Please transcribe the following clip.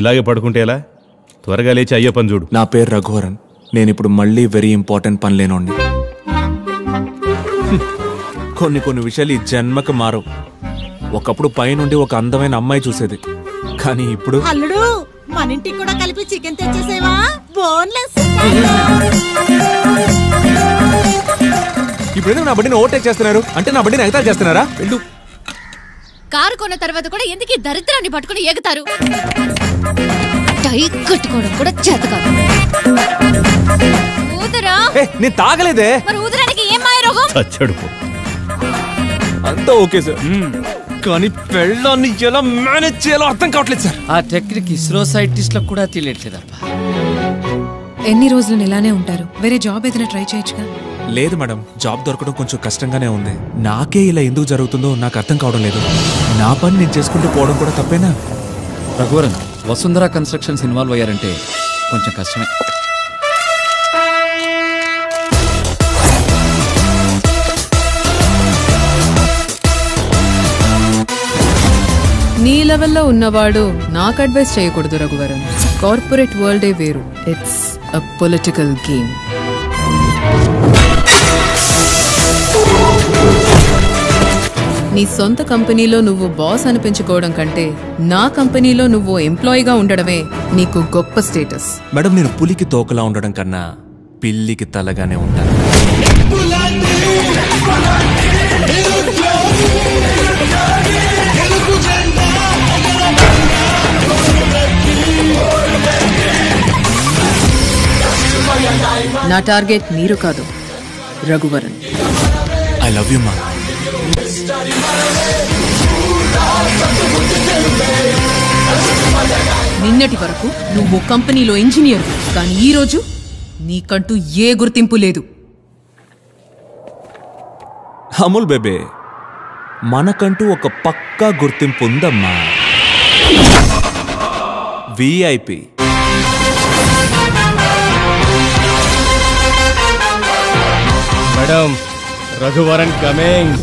ఇలాగే పడుకుంటే ఎలా? త్వరగా లేచి అయ్యే పని చూడు. నా పేరు రఘువరన్. నేను ఇప్పుడు మళ్ళీ వెరీ ఇంపార్టెంట్ పని లేనోండి. కొన్ని విషయాలు ఈ జన్మకు మారవు. ఒకప్పుడు పైనుండి ఒక అందమైన అమ్మాయి చూసేది, కానీ ఇప్పుడు అల్లుడు మన ఇంటికి కూడా కలిపి చికెన్ తెచ్చేసేవా? బోన్లెస్. ఇప్పుడు నా బడ్డీని ఓవర్టేక్ చేస్తున్నారు అంటే నా బడ్డీని ఎగతాళి చేస్తున్నారా? వెళ్ళు. కారు కొన్న తర్వాత కూడా ఎందుకు ఈ దరిద్రాన్ని పట్టుకుని ఎగుతారు? టై కట్టుకోవడం కూడా చేత కాదు. ఊదరా? నేను తాగలేదే. మరి ఊదరానికి ఏం మాయ రోగం? చచ్చడు. అంతా ఓకే సార్, కానీ పెళ్ళాన్ని ఎలా మేనేజ్ చేయాలో అర్థం కావట్లేదు సార్. ఆ టెక్నిక్ ఇస్రో సైంటిస్ట్లకు కూడా తెలియట్లేదబ్బా. ఎన్ని రోజులు ఇలానే ఉంటారు? వేరే జాబ్ ఏదైనా ట్రై చేయొచ్చుగా? లేదు మేడం, జాబ్ దొరకడం కొంచెం కష్టంగానే ఉంది. నాకే ఇలా ఎందుకు జరుగుతుందో నాకు అర్థం కావడం లేదు. నా పని నేను చేసుకుంటూ పోవడం కూడా తప్పేనా? రఘువరన్, వసుంధర కన్స్ట్రక్షన్స్ ఇన్వాల్వ్ అయ్యారంటే కొంచెం కష్టమే. నీ లెవెల్లో ఉన్నవాడు నాకు అడ్వైస్ చేయకూడదు రఘువరన్. కార్పొరేట్ వరల్డే వేరు. It's a political game. నీ సొంత కంపెనీలో నువ్వు బాస్ అనిపించుకోవడం కంటే నా కంపెనీలో నువ్వు ఎంప్లాయీగా ఉండడమే నీకు గొప్ప స్టేటస్. మేడం, నేను పులికి తోకలా ఉండడం కన్నా పిల్లికి తలగానే ఉంటాను. నా టార్గెట్ మీరు కాదు, రఘువరన్. ఐ లవ్ యూ మా. నిన్నటి వరకు నువ్వు కంపెనీలో ఇంజనీర్, కానీ ఈ రోజు నీకంటూ ఏ గుర్తింపు లేదు. అమూల్ బేబే, మనకంటూ ఒక పక్కా గుర్తింపు ఉందమ్మా. విఐపి. Madam, Raghuvaran coming.